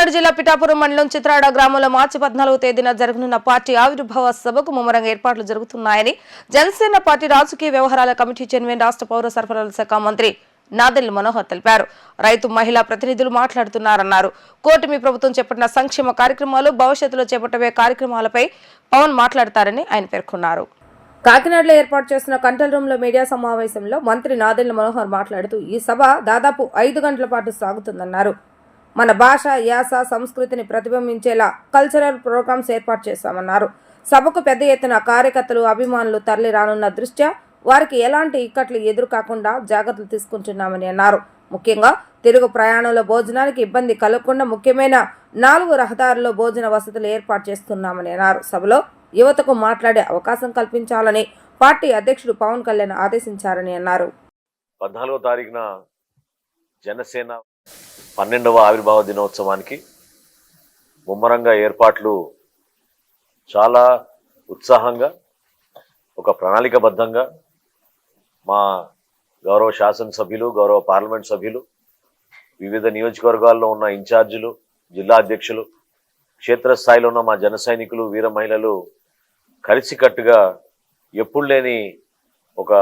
కాకినాడ జిల్లా పిఠాపురం మండలం చిత్రాడ గ్రామంలో మార్చి 14వ తేదీన జరగనున్న పార్టీ ఆవిర్భావ సభకు ముమ్మరంగా ఏర్పాట్లు జరుగుతున్నాయని జనసేన పార్టీ రాజకీయ వ్యవహారాల కమిటీ చైర్మన్ రాష్ట్ర పౌర సరఫరాల శాఖ మంత్రి నాదెళ్ల మనోహర్ తెలిపారు. రైతు మహిళా ప్రతినిధులు మాట్లాడుతున్నారన్నారు. కూటమి ప్రభుత్వం చేపట్టిన సంక్షేమ కార్యక్రమాలు, భవిష్యత్తులో చేపట్టబోయే కార్యక్రమాలపై పవన్ మాట్లాడతారని ఆయన పేర్కొన్నారు. కాకినాడలో ఏర్పాటు చేసిన కంట్రోల్ రూమ్ లో మీడియా సమావేశంలో మంత్రి నాదెళ్ల మనోహర్ మాట్లాడుతూ ఈ సభ దాదాపు 5 గంటల పాటు సాగుతుందన్నారు. మన భాష, యాస, సంస్కృతిని ప్రతిబింబించేలా కల్చరల్ ప్రోగ్రామ్స్ ఏర్పాటు చేశామన్నారు. సభకు పెద్ద ఎత్తున కార్యకర్తలు, అభిమానులు తరలి రానున్న దృష్ట్యా వారికి ఎలాంటి ఇక్కట్లు ఎదురు కాకుండా జాగ్రత్తలు తీసుకుంటున్నామని అన్నారు. ముఖ్యంగా తిరుగు ప్రయాణంలో భోజనానికి ఇబ్బంది కలగకుండా ముఖ్యమైన 4 రహదారుల్లో భోజన వసతులు ఏర్పాటు చేస్తున్నామని అన్నారు. సభలో యువతకు మాట్లాడే అవకాశం కల్పించాలని పార్టీ అధ్యక్షుడు పవన్ కళ్యాణ్ ఆదేశించారని అన్నారు. 14వ తారీఖున జనసేన 12వ ఆవిర్భావ దినోత్సవానికి ముమ్మరంగా ఏర్పాట్లు చాలా ఉత్సాహంగా, ఒక ప్రణాళికబద్ధంగా మా గౌరవ శాసనసభ్యులు, గౌరవ పార్లమెంట్ సభ్యులు, వివిధ నియోజకవర్గాల్లో ఉన్న ఇన్ఛార్జీలు, జిల్లా అధ్యక్షులు, క్షేత్రస్థాయిలో ఉన్న మా జన సైనికులు, వీర మహిళలు కలిసికట్టుగా ఎప్పుడు లేని ఒక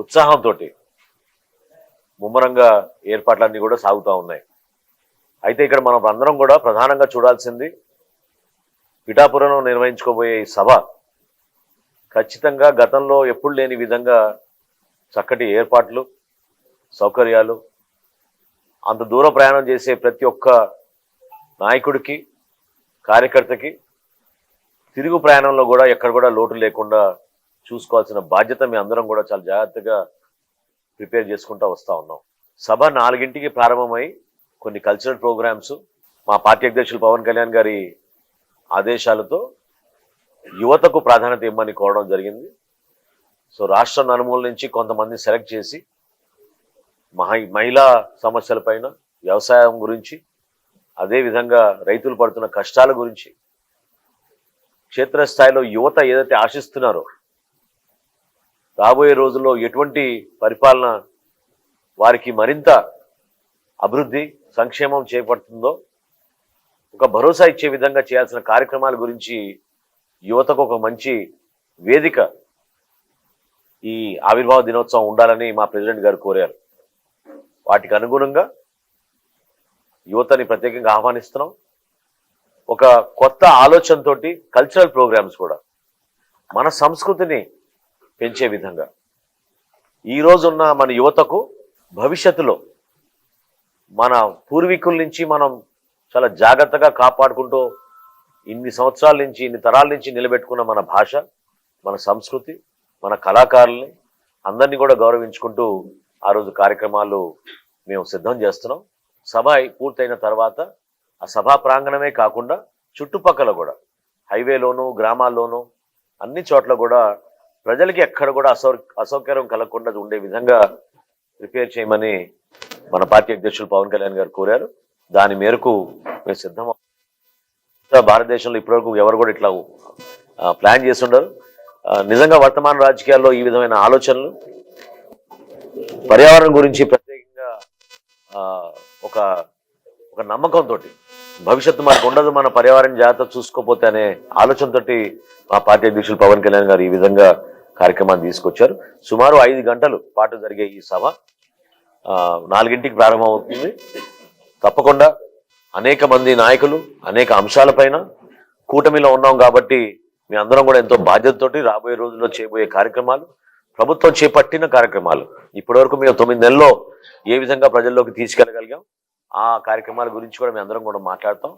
ఉత్సాహంతో ముమ్మరంగా ఏర్పాట్లన్నీ కూడా సాగుతూ ఉన్నాయి. అయితే ఇక్కడ మనం అందరం కూడా ప్రధానంగా చూడాల్సింది పిఠాపురంలో నిర్వహించుకోబోయే ఈ సభ ఖచ్చితంగా గతంలో ఎప్పుడు లేని విధంగా చక్కటి ఏర్పాట్లు, సౌకర్యాలు, అంత దూర ప్రయాణం చేసే ప్రతి ఒక్క నాయకుడికి, కార్యకర్తకి తిరుగు ప్రయాణంలో కూడా ఎక్కడ కూడా లోటు లేకుండా చూసుకోవాల్సిన బాధ్యత మీ అందరం కూడా చాలా జాగ్రత్తగా ప్రిపేర్ చేసుకుంటూ వస్తూ ఉన్నాం. సభ 4ంటికి ప్రారంభమై కొన్ని కల్చరల్ ప్రోగ్రామ్స్ మా పార్టీ అధ్యక్షులు పవన్ కళ్యాణ్ గారి ఆదేశాలతో యువతకు ప్రాధాన్యత ఇవ్వమని కోరడం జరిగింది. సో రాష్ట్ర నలుమూల నుంచి కొంతమంది సెలెక్ట్ చేసి మహిళా సమస్యలపైన, వ్యవసాయం గురించి, అదేవిధంగా రైతులు పడుతున్న కష్టాల గురించి, క్షేత్రస్థాయిలో యువత ఏదైతే ఆశిస్తున్నారో రాబోయే రోజుల్లో ఎటువంటి పరిపాలన వారికి మరింత అభివృద్ధి, సంక్షేమం చేపడుతుందో ఒక భరోసా ఇచ్చే విధంగా చేయాల్సిన కార్యక్రమాల గురించి యువతకు ఒక మంచి వేదిక ఈ ఆవిర్భావ దినోత్సవం ఉండాలని మా ప్రెసిడెంట్ గారు కోరారు. వాటికి అనుగుణంగా యువతని ప్రత్యేకంగా ఆహ్వానిస్తున్నాం. ఒక కొత్త ఆలోచనతో కల్చరల్ ప్రోగ్రామ్స్ కూడా మన సంస్కృతిని పెంచే విధంగా ఈరోజున్న మన యువతకు భవిష్యత్తులో మన పూర్వీకుల నుంచి మనం చాలా జాగ్రత్తగా కాపాడుకుంటూ ఇన్ని సంవత్సరాల నుంచి, ఇన్ని తరాల నుంచి నిలబెట్టుకున్న మన భాష, మన సంస్కృతి, మన కళాకారుల్ని అందరినీ కూడా గౌరవించుకుంటూ ఆ రోజు కార్యక్రమాలు మేము సిద్ధం చేస్తున్నాం. సభ పూర్తయిన తర్వాత ఆ సభా ప్రాంగణమే కాకుండా చుట్టుపక్కల కూడా హైవేలోనూ, గ్రామాల్లోనూ అన్ని చోట్ల కూడా ప్రజలకి ఎక్కడ కూడా అసౌకర్యం కలగకుండా ఉండే విధంగా ప్రిపేర్ చేయమని మన పార్టీ అధ్యక్షులు పవన్ కళ్యాణ్ గారు కోరారు. దాని మేరకు మేము సిద్ధం. భారతదేశంలో ఇప్పటివరకు ఎవరు కూడా ఇట్లా ప్లాన్ చేస్తుండరు. నిజంగా వర్తమాన రాజకీయాల్లో ఈ విధమైన ఆలోచనలు పర్యావరణం గురించి ప్రత్యేకంగా ఒక నమ్మకంతో భవిష్యత్తు మనకు ఉండదు, మన పర్యావరణ జాగ్రత్త చూసుకోపోతే అనే ఆలోచనతో మా పార్టీ అధ్యక్షులు పవన్ కళ్యాణ్ గారు ఈ విధంగా కార్యక్రమాన్ని తీసుకొచ్చారు. సుమారు 5 గంటల పాటు జరిగే ఈ సభ 4ంటికి ప్రారంభం అవుతుంది. తప్పకుండా అనేక మంది నాయకులు అనేక అంశాలపైన కూటమిలో ఉన్నాం కాబట్టి మీ అందరం కూడా ఎంతో బాధ్యతతోటి రాబోయే రోజుల్లో చేయబోయే కార్యక్రమాలు, ప్రభుత్వం చేపట్టిన కార్యక్రమాలు, ఇప్పటివరకు మేము 9 నెలల్లో ఏ విధంగా ప్రజల్లోకి తీసుకెళ్ళగలిగాం ఆ కార్యక్రమాల గురించి కూడా మేము అందరం కూడా మాట్లాడతాం.